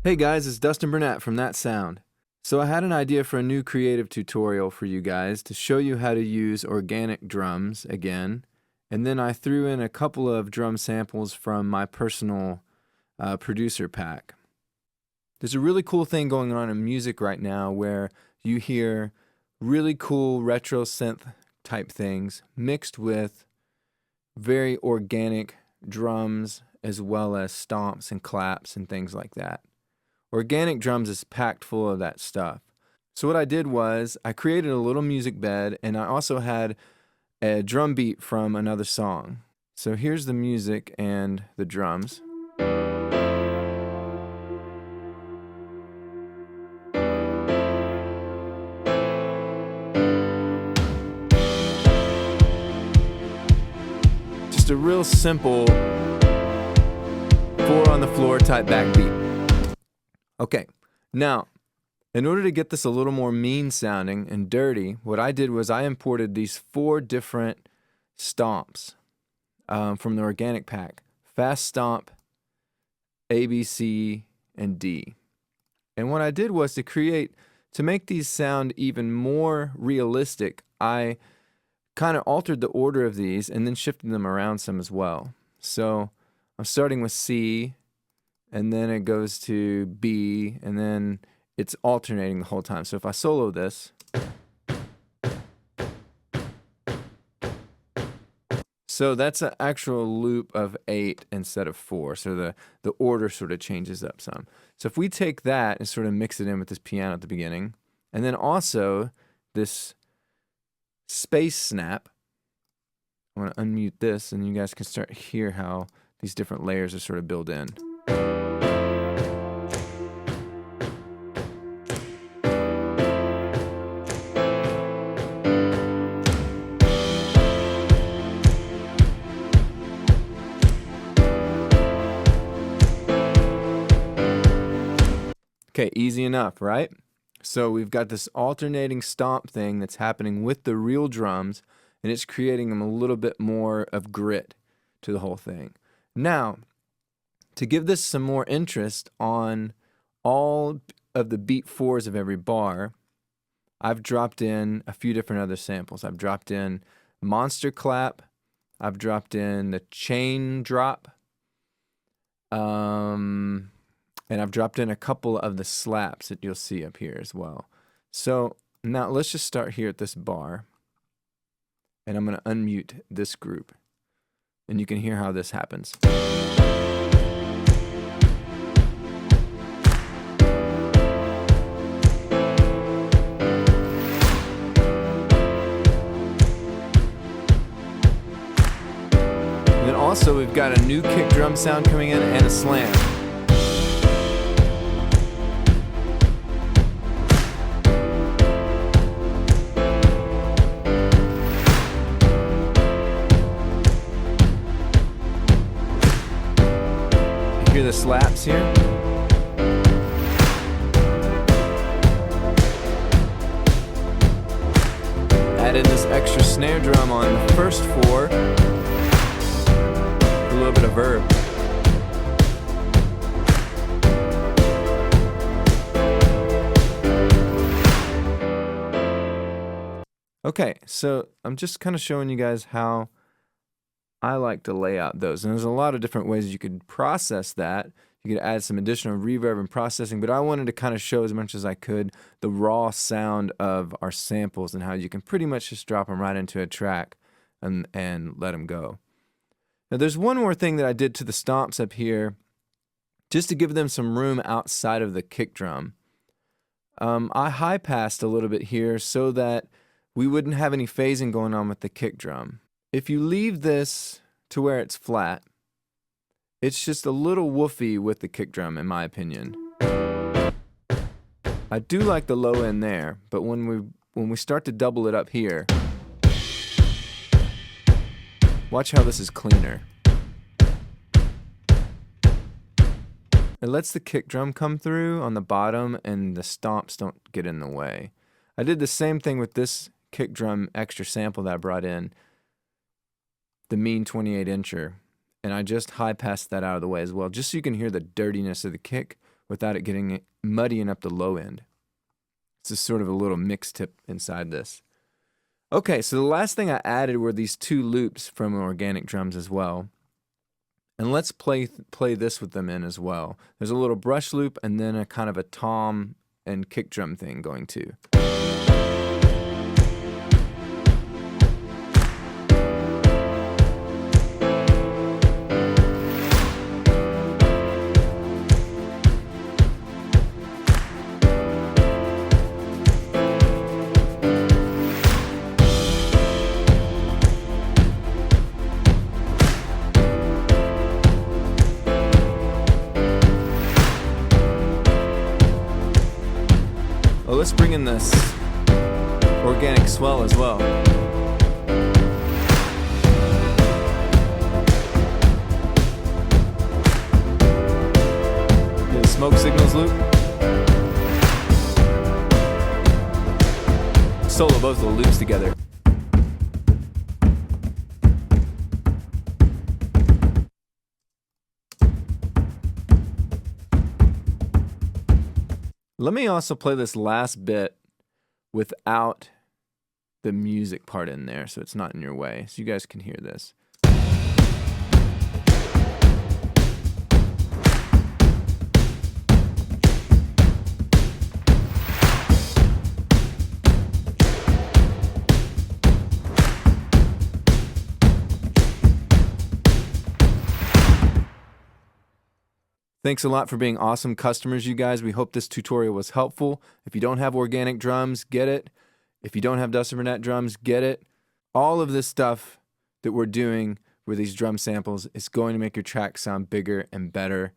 Hey guys, it's Dustin Burnett from That Sound. So I had an idea for a new creative tutorial for you guys to show you how to use organic drums again, and then I threw in a couple of drum samples from my personal producer pack. There's a really cool thing going on in music right now where you hear really cool retro synth type things mixed with very organic drums as well as stomps and claps and things like that. Organic drums is packed full of that stuff. So what I did was I created a little music bed, and I also had a drum beat from another song. So here's the music and the drums. Just a real simple 4 on the floor type backbeat. Okay, now, in order to get this a little more mean sounding and dirty, what I did was I imported these 4 different stomps from the organic pack. Fast stomp, A, B, C, and D. And what I did was to make these sound even more realistic, I kind of altered the order of these and then shifted them around some as well. So I'm starting with C, and then it goes to B, and then it's alternating the whole time. So if I solo this, so that's an actual loop of 8 instead of 4. So the order sort of changes up some. So if we take that and sort of mix it in with this piano at the beginning, and then also this space snap, I'm going to unmute this, and you guys can start to hear how these different layers are sort of built in. Okay, easy enough, right? So we've got this alternating stomp thing that's happening with the real drums, and it's creating them a little bit more of grit to the whole thing. Now, to give this some more interest on all of the beat 4s of every bar, I've dropped in a few different other samples. I've dropped in monster clap, I've dropped in the chain drop, and I've dropped in a couple of the slaps that you'll see up here as well. So now let's just start here at this bar, and I'm going to unmute this group, and you can hear how this happens. And then also we've got a new kick drum sound coming in and a slam. Hear the slaps here. Add in this extra snare drum on the first 4. A little bit of verb. Okay, so I'm just kind of showing you guys how I like to lay out those. And there's a lot of different ways you could process that. You could add some additional reverb and processing, but I wanted to kind of show as much as I could the raw sound of our samples and how you can pretty much just drop them right into a track and let them go. Now there's one more thing that I did to the stomps up here just to give them some room outside of the kick drum. I high-passed a little bit here so that we wouldn't have any phasing going on with the kick drum. If you leave this to where it's flat, it's just a little woofy with the kick drum, in my opinion. I do like the low end there, but when we start to double it up here, watch how this is cleaner. It lets the kick drum come through on the bottom, and the stomps don't get in the way. I did the same thing with this kick drum extra sample that I brought in, the mean 28 incher, and I just high passed that out of the way as well, just so you can hear the dirtiness of the kick without it getting muddying up the low end. It's just sort of a little mix tip inside this. Okay, so the last thing I added were these 2 loops from organic drums as well. And let's play this with them in as well. There's a little brush loop and then a kind of a tom and kick drum thing going too. Well, let's bring in this organic swell as well. Get a smoke signals loop. Solo both of the loops together. Let me also play this last bit without the music part in there, so it's not in your way, so you guys can hear this. Thanks a lot for being awesome customers, you guys. We hope this tutorial was helpful. If you don't have organic drums, get it. If you don't have Dustin Burnett drums, get it. All of this stuff that we're doing with these drum samples is going to make your track sound bigger and better.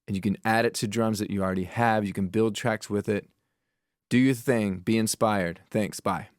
And you can add it to drums that you already have. You can build tracks with it. Do your thing. Be inspired. Thanks. Bye.